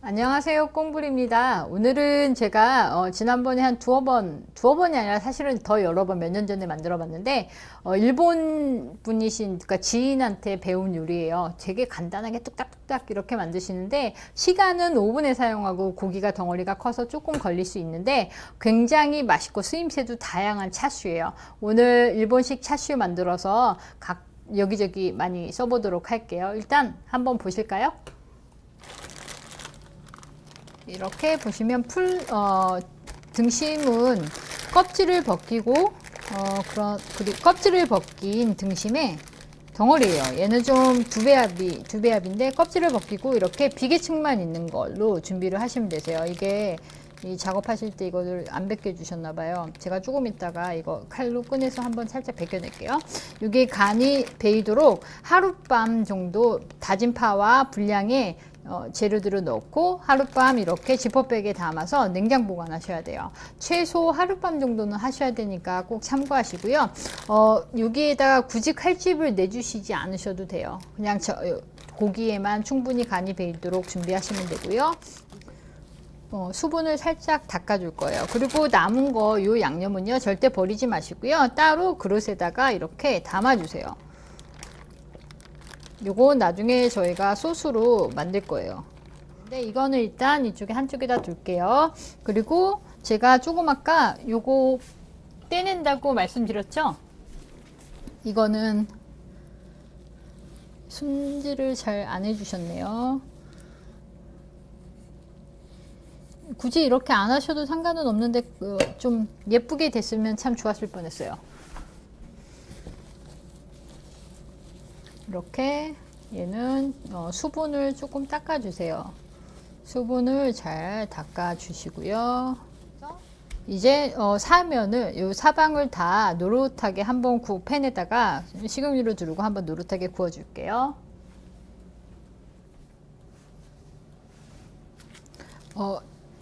안녕하세요, 꽁불입니다. 오늘은 제가 지난번에 한 두어 번이 아니라 사실은 더 여러 번 몇 년 전에 만들어 봤는데 일본 분이신, 그러니까 지인한테 배운 요리예요. 되게 간단하게 뚝딱뚝딱 이렇게 만드시는데 시간은 오븐에 사용하고 고기가 덩어리가 커서 조금 걸릴 수 있는데 굉장히 맛있고 쓰임새도 다양한 차슈예요. 오늘 일본식 차슈 만들어서 여기저기 많이 써보도록 할게요. 일단 한번 보실까요? 이렇게 보시면 등심은 껍질을 벗기고 그리고 껍질을 벗긴 등심의 덩어리예요. 얘는 좀 두배합인데 껍질을 벗기고 이렇게 비계층만 있는 걸로 준비를 하시면 되세요. 이게 이 작업하실 때 이거를 안 벗겨 주셨나 봐요. 제가 조금 있다가 이거 칼로 꺼내서 한번 살짝 벗겨 낼게요. 이게 간이 배이도록 하룻밤 정도 다진 파와 분량의 재료들을 넣고 하룻밤 이렇게 지퍼백에 담아서 냉장 보관하셔야 돼요. 최소 하룻밤 정도는 하셔야 되니까 꼭 참고하시고요. 여기에다가 굳이 칼집을 내주시지 않으셔도 돼요. 그냥 고기에만 충분히 간이 배이도록 준비하시면 되고요. 수분을 살짝 닦아줄 거예요. 그리고 남은 요 양념은요 절대 버리지 마시고요. 따로 그릇에다가 이렇게 담아주세요. 요거 나중에 저희가 소스로 만들 거예요. 근데 이거는 일단 이쪽에 한쪽에다 둘게요. 그리고 제가 조금 아까 요거 떼낸다고 말씀드렸죠? 이거는 손질을 잘 안 해주셨네요. 굳이 이렇게 안 하셔도 상관은 없는데 좀 예쁘게 됐으면 참 좋았을 뻔했어요. 이렇게 얘는 수분을 조금 닦아 주세요. 수분을 잘 닦아 주시고요. 이제 사면을 요 사방을 다 노릇하게 한번 팬에다가 식용유를 두르고 한번 노릇하게 구워 줄게요.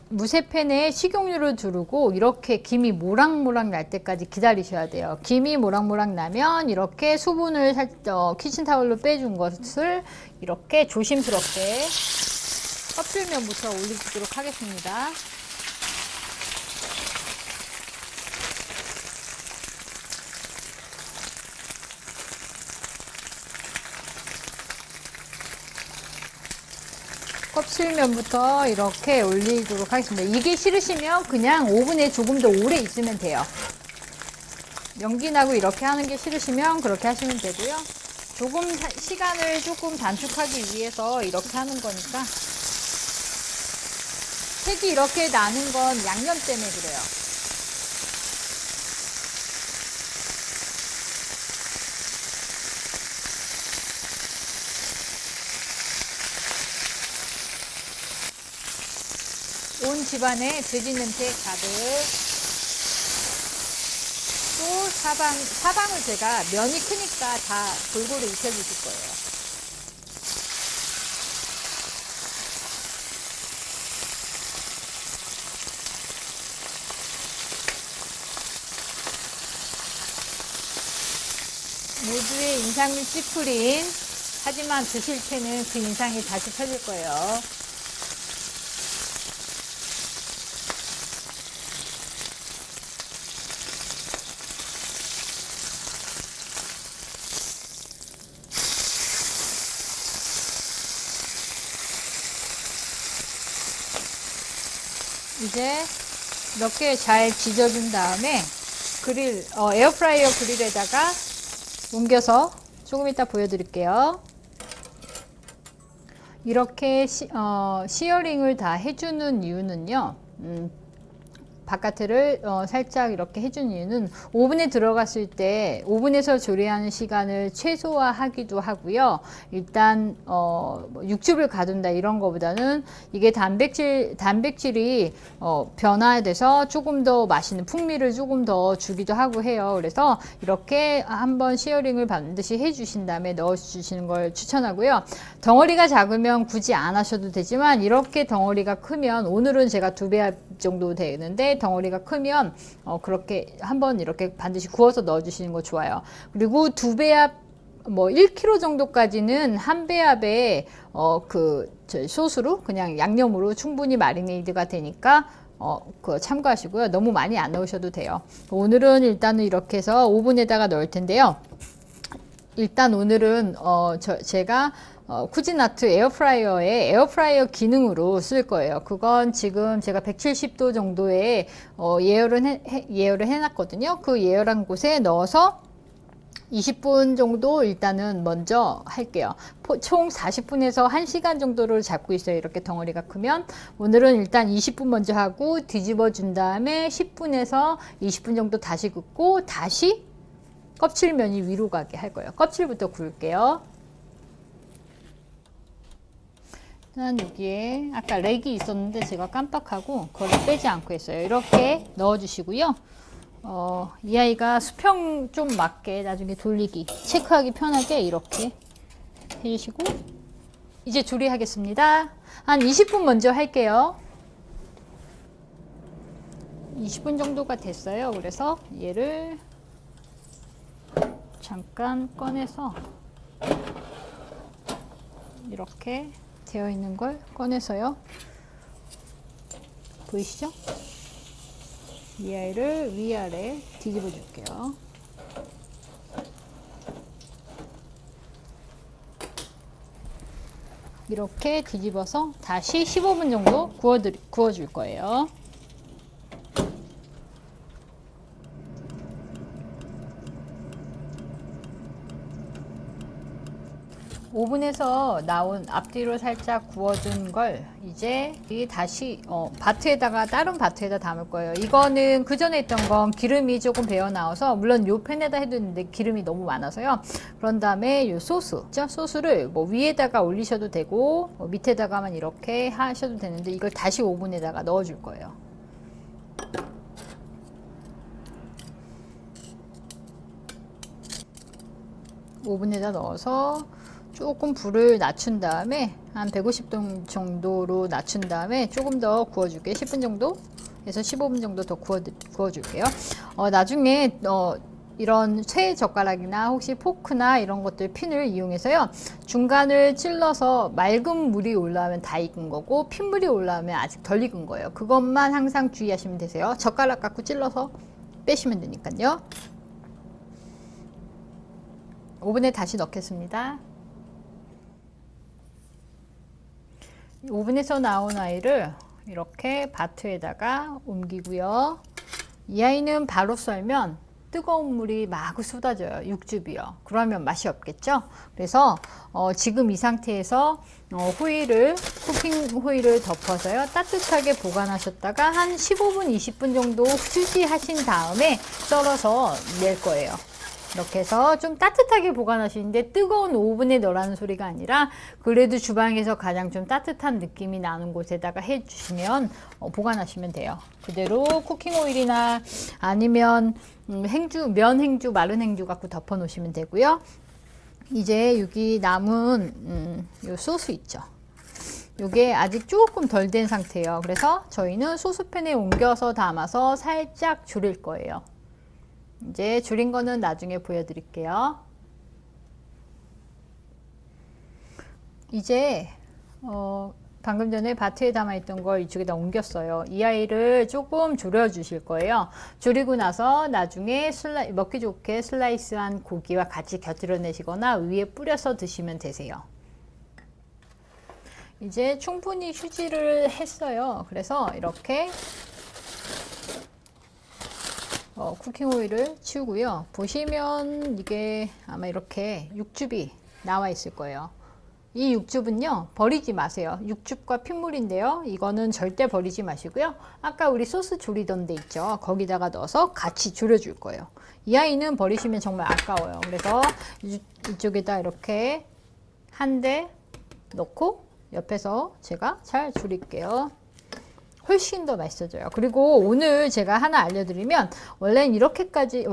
무쇠팬에 식용유를 두르고 이렇게 김이 모락모락 날 때까지 기다리셔야 돼요. 김이 모락모락 나면 이렇게 수분을 살짝 키친타올로 빼준 것을 이렇게 조심스럽게 껍질면부터 올려주도록 하겠습니다. 껍질면부터 이렇게 올리도록 하겠습니다. 이게 싫으시면 그냥 오븐에 조금 더 오래 있으면 돼요. 연기 나고 이렇게 하는 게 싫으시면 그렇게 하시면 되고요. 조금 시간을 조금 단축하기 위해서 이렇게 하는 거니까. 색이 이렇게 나는 건 양념 때문에 그래요. 온 집안에 돼지 냄새 가득. 또 사방을 제가 면이 크니까 다 골고루 익혀주실 거예요. 모두의 인상을 찌푸린, 하지만 드실 때는 그 인상이 다시 펴질 거예요. 이제 이렇게 잘 지져준 다음에 에어프라이어 그릴에다가 옮겨서 조금 이따 보여드릴게요. 이렇게 시어링을 다 해주는 이유는요. 바깥을 살짝 이렇게 해준 이유는 오븐에 들어갔을 때 오븐에서 조리하는 시간을 최소화하기도 하고요. 일단 육즙을 가둔다 이런 거보다는 이게 단백질이 변화돼서 조금 더 맛있는 풍미를 조금 더 주기도 하고 해요. 그래서 이렇게 한번 시어링을 반드시 해주신 다음에 넣어주시는 걸 추천하고요. 덩어리가 작으면 굳이 안 하셔도 되지만 이렇게 덩어리가 크면, 오늘은 제가 2배 정도 되는데 덩어리가 크면 그렇게 한번 이렇게 반드시 구워서 넣어주시는 거 좋아요. 그리고 2배합 뭐 1kg 정도까지는 한 배합에 소스로 그냥 양념으로 충분히 마리네이드가 되니까 그거 참고하시고요. 너무 많이 안 넣으셔도 돼요. 오늘은 일단은 이렇게 해서 오븐에다가 넣을 텐데요. 일단 오늘은 제가 쿠지나트 에어프라이어 기능으로 쓸 거예요. 그건 지금 제가 170도 정도에 예열을 해놨거든요. 그 예열한 곳에 넣어서 20분 정도 일단은 먼저 할게요. 총 40분에서 1시간 정도를 잡고 있어요. 이렇게 덩어리가 크면. 오늘은 일단 20분 먼저 하고 뒤집어 준 다음에 10분에서 20분 정도 다시 굽고 다시 껍질면이 위로 가게 할 거예요. 껍질부터 구울게요. 일단 여기에 아까 렉이 있었는데 제가 깜빡하고 그걸 빼지 않고 했어요. 이렇게 넣어 주시고요. 이 아이가 수평 좀 맞게 나중에 돌리기 체크하기 편하게 이렇게 해주시고 이제 조리하겠습니다. 한 20분 먼저 할게요. 20분 정도가 됐어요. 그래서 얘를 잠깐 꺼내서 이렇게 되어 있는 걸 꺼내서요. 보이시죠? 이 아이를 위아래 뒤집어 줄게요. 이렇게 뒤집어서 다시 15분 정도 구워줄 거예요. 오븐에서 나온 앞뒤로 살짝 구워둔 걸 이제 다시 다른 바트에다 담을 거예요. 이거는 그 전에 했던 건 기름이 조금 배어 나와서 물론 요 팬에다 해도 있는데 기름이 너무 많아서요. 그런 다음에 요 소스를 뭐 위에다가 올리셔도 되고 밑에다가만 이렇게 하셔도 되는데 이걸 다시 오븐에다가 넣어 줄 거예요. 오븐에다 넣어서 조금 불을 낮춘 다음에 한 150도 정도로 낮춘 다음에 조금 더 구워줄게요. 10분 정도 해서 15분 정도 더 구워줄게요. 나중에 이런 쇠 젓가락이나 혹시 포크나 이런 것들 핀을 이용해서요. 중간을 찔러서 맑은 물이 올라오면 다 익은 거고 핏물이 올라오면 아직 덜 익은 거예요. 그것만 항상 주의하시면 되세요. 젓가락 갖고 찔러서 빼시면 되니까요. 오븐에 다시 넣겠습니다. 오븐에서 나온 아이를 이렇게 바트에다가 옮기고요. 이 아이는 바로 썰면 뜨거운 물이 마구 쏟아져요. 육즙이요. 그러면 맛이 없겠죠? 그래서 지금 이 상태에서 쿠킹 호일을 덮어서요. 따뜻하게 보관하셨다가 한 15분, 20분 정도 휴지하신 다음에 썰어서 낼 거예요. 이렇게 해서 좀 따뜻하게 보관하시는데 뜨거운 오븐에 넣으라는 소리가 아니라 그래도 주방에서 가장 좀 따뜻한 느낌이 나는 곳에다가 해주시면 보관하시면 돼요. 그대로 쿠킹 오일이나 아니면 면 행주, 마른 행주 갖고 덮어 놓으시면 되고요. 이제 여기 남은 요 소스 있죠. 요게 아직 조금 덜 된 상태예요. 그래서 저희는 소스팬에 옮겨서 담아서 살짝 졸일 거예요. 이제 졸인 거는 나중에 보여드릴게요. 이제 방금 전에 바트에 담아있던 걸 이쪽에다 옮겼어요. 이 아이를 조금 졸여 주실 거예요. 졸이고 나서 나중에 먹기 좋게 슬라이스한 고기와 같이 곁들여 내시거나 위에 뿌려서 드시면 되세요. 이제 충분히 휴지를 했어요. 그래서 이렇게 쿠킹 오일을 치우고요. 보시면 이게 아마 이렇게 육즙이 나와 있을 거예요. 이 육즙은요 버리지 마세요. 육즙과 핏물인데요. 이거는 절대 버리지 마시고요. 아까 우리 소스 졸이던 데 있죠. 거기다가 넣어서 같이 졸여 줄 거예요. 이 아이는 버리시면 정말 아까워요. 그래서 이쪽에다 이렇게 한 대 넣고 옆에서 제가 잘 졸일게요. 훨씬 더 맛있어져요. 그리고 오늘 제가 하나 알려드리면 원래는 이렇게까지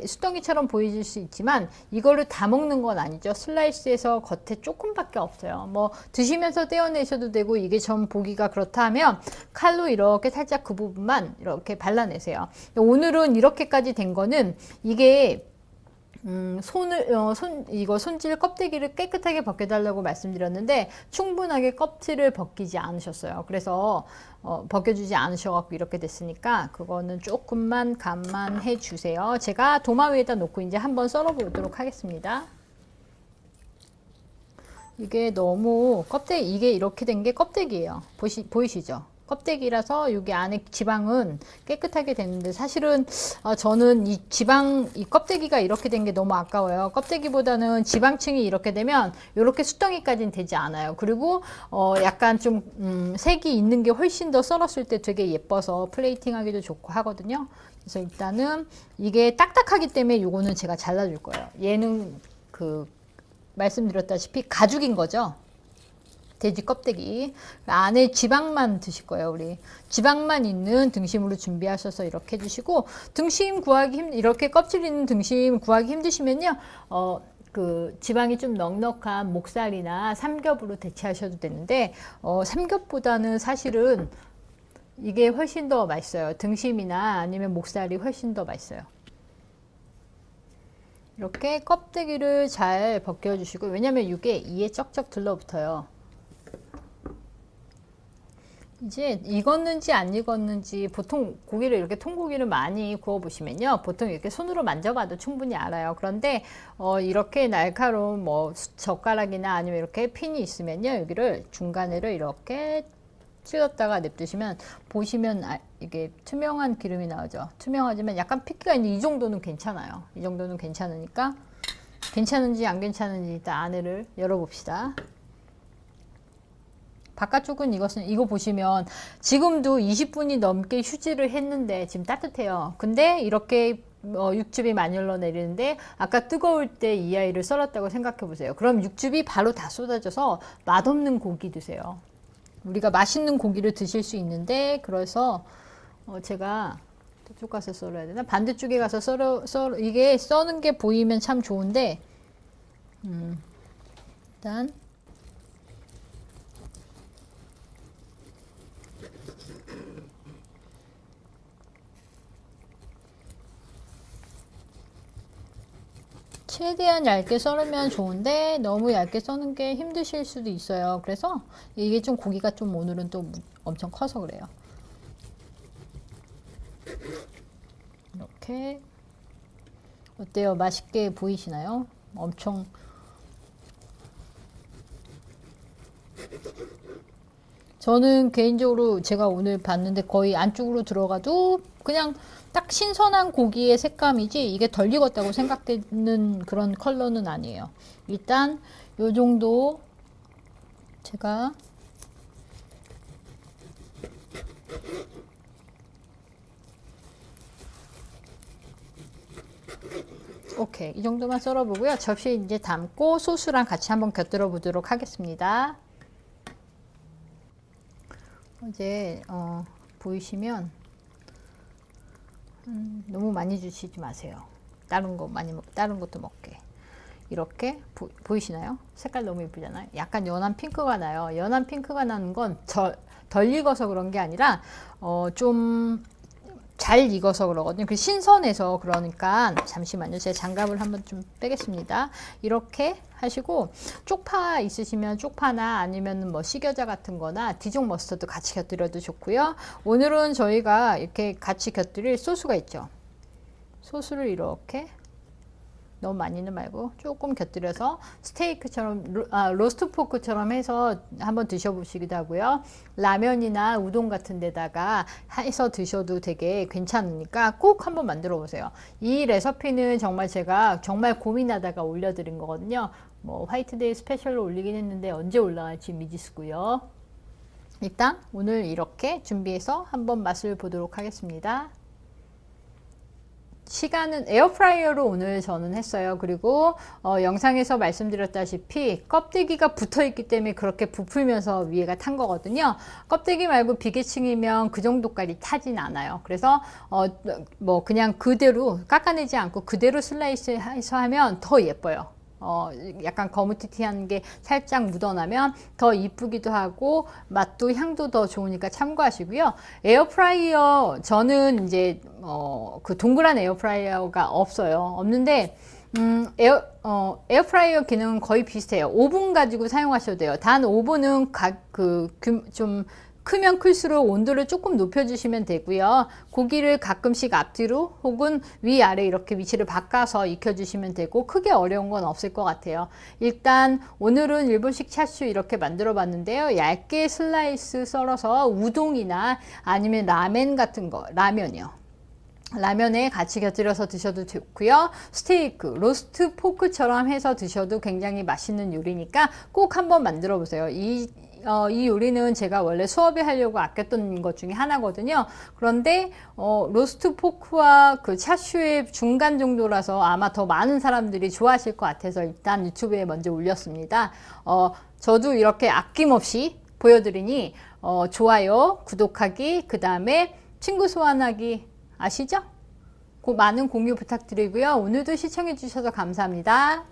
수덩이처럼 보이실 수 있지만 이거를 다 먹는 건 아니죠. 슬라이스해서 겉에 조금밖에 없어요. 뭐 드시면서 떼어내셔도 되고 이게 좀 보기가 그렇다 하면 칼로 이렇게 살짝 그 부분만 이렇게 발라내세요. 오늘은 이렇게까지 된 거는 이게 이거 손질 껍데기를 깨끗하게 벗겨달라고 말씀드렸는데 충분하게 껍질을 벗기지 않으셨어요. 그래서 벗겨주지 않으셔갖고 이렇게 됐으니까 그거는 조금만 감안해 주세요. 제가 도마 위에다 놓고 이제 한번 썰어 보도록 하겠습니다. 이게 너무 이게 이렇게 된 게 껍데기예요. 보이시죠? 껍데기라서 여기 안에 지방은 깨끗하게 됐는데 사실은 저는 이 껍데기가 이렇게 된 게 너무 아까워요. 껍데기보다는 지방층이 이렇게 되면 이렇게 수덩이까지는 되지 않아요. 그리고 약간 좀 색이 있는 게 훨씬 더 썰었을 때 되게 예뻐서 플레이팅 하기도 좋고 하거든요. 그래서 일단은 이게 딱딱하기 때문에 요거는 제가 잘라줄 거예요. 얘는 말씀드렸다시피 가죽인 거죠. 돼지 껍데기 안에 지방만 드실 거예요. 우리 지방만 있는 등심으로 준비하셔서 이렇게 해주시고, 등심 구하기 이렇게 껍질 있는 등심 구하기 힘드시면요, 지방이 좀 넉넉한 목살이나 삼겹으로 대체하셔도 되는데, 삼겹보다는 사실은 이게 훨씬 더 맛있어요. 등심이나 아니면 목살이 훨씬 더 맛있어요. 이렇게 껍데기를 잘 벗겨주시고, 왜냐면 이게 이에 쩍쩍 들러붙어요. 이제 익었는지 안 익었는지, 보통 고기를 이렇게 통고기를 많이 구워 보시면요, 보통 이렇게 손으로 만져봐도 충분히 알아요. 그런데 이렇게 날카로운 젓가락이나 아니면 이렇게 핀이 있으면요, 여기를 중간에를 이렇게 찔렀다가 냅두시면 보시면 이게 투명한 기름이 나오죠. 투명하지만 약간 핏기가 있는, 이 정도는 괜찮아요. 이 정도는 괜찮으니까 괜찮은지 안 괜찮은지 일단 안에를 열어봅시다. 바깥쪽은 이거 보시면 지금도 20분이 넘게 휴지를 했는데 지금 따뜻해요. 근데 이렇게 육즙이 많이 흘러내리는데 아까 뜨거울 때 이 아이를 썰었다고 생각해 보세요. 그럼 육즙이 바로 다 쏟아져서 맛없는 고기 드세요. 우리가 맛있는 고기를 드실 수 있는데, 그래서 제가 저쪽 가서 썰어야 되나? 반대쪽에 가서 이게 써는 게 보이면 참 좋은데, 일단 최대한 얇게 썰으면 좋은데 너무 얇게 써는 게 힘드실 수도 있어요. 그래서 이게 좀 고기가 좀 오늘은 또 엄청 커서 그래요. 이렇게 어때요? 맛있게 보이시나요? 엄청 저는 개인적으로 제가 오늘 봤는데 거의 안쪽으로 들어가도 그냥 딱 신선한 고기의 색감이지 이게 덜 익었다고 생각되는 그런 컬러는 아니에요. 일단 요 정도 제가 오케이, 이 정도만 썰어보고요. 접시에 이제 담고 소스랑 같이 한번 곁들여 보도록 하겠습니다. 이제 보이시면 너무 많이 주시지 마세요. 다른 것도 먹게. 이렇게 보이시나요? 색깔 너무 예쁘잖아요. 약간 연한 핑크가 나요. 연한 핑크가 나는 건 덜 익어서 그런 게 아니라 좀 잘 익어서 그러거든요. 그 신선해서 그러니까. 잠시만요. 제가 장갑을 한번 좀 빼겠습니다. 이렇게 하시고, 쪽파 있으시면 쪽파나 아니면 뭐 식여자 같은 거나 디종 머스터드 같이 곁들여도 좋고요. 오늘은 저희가 이렇게 같이 곁들일 소스가 있죠. 소스를 이렇게 너무 많이는 말고 조금 곁들여서 스테이크처럼 로스트 포크처럼 해서 한번 드셔보시기도 하고요. 라면이나 우동 같은 데다가 해서 드셔도 되게 괜찮으니까 꼭 한번 만들어 보세요. 이 레시피는 정말 제가 정말 고민하다가 올려드린 거거든요. 뭐 화이트데이 스페셜로 올리긴 했는데 언제 올라갈지 미지수고요. 일단 오늘 이렇게 준비해서 한번 맛을 보도록 하겠습니다. 시간은 에어프라이어로 오늘 저는 했어요. 그리고 영상에서 말씀드렸다시피 껍데기가 붙어 있기 때문에 그렇게 부풀면서 위에가 탄 거거든요. 껍데기 말고 비계층이면 그 정도까지 타진 않아요. 그래서 뭐 그냥 그대로 깎아내지 않고 그대로 슬라이스 해서 하면 더 예뻐요. 약간 거무튀튀한 게 살짝 묻어나면 더 이쁘기도 하고 맛도 향도 더 좋으니까 참고하시고요. 에어프라이어 저는 이제 그 동그란 에어프라이어가 없어요. 없는데 에어프라이어 기능은 거의 비슷해요. 오븐 가지고 사용하셔도 돼요. 단 오븐은 좀 크면 클수록 온도를 조금 높여주시면 되고요. 고기를 가끔씩 앞뒤로 혹은 위아래 이렇게 위치를 바꿔서 익혀주시면 되고 크게 어려운 건 없을 것 같아요. 일단 오늘은 일본식 샤슈 이렇게 만들어 봤는데요. 얇게 슬라이스 썰어서 우동이나 아니면 라멘 같은 거, 라면이요. 라면에 같이 곁들여서 드셔도 좋고요. 스테이크, 로스트 포크처럼 해서 드셔도 굉장히 맛있는 요리니까 꼭 한번 만들어 보세요. 이 요리는 제가 원래 수업에 하려고 아꼈던 것 중에 하나거든요. 그런데 로스트 포크와 그 샤슈의 중간 정도라서 아마 더 많은 사람들이 좋아하실 것 같아서 일단 유튜브에 먼저 올렸습니다. 저도 이렇게 아낌없이 보여드리니 좋아요, 구독하기, 그 다음에 친구 소환하기 아시죠? 많은 공유 부탁드리고요. 오늘도 시청해 주셔서 감사합니다.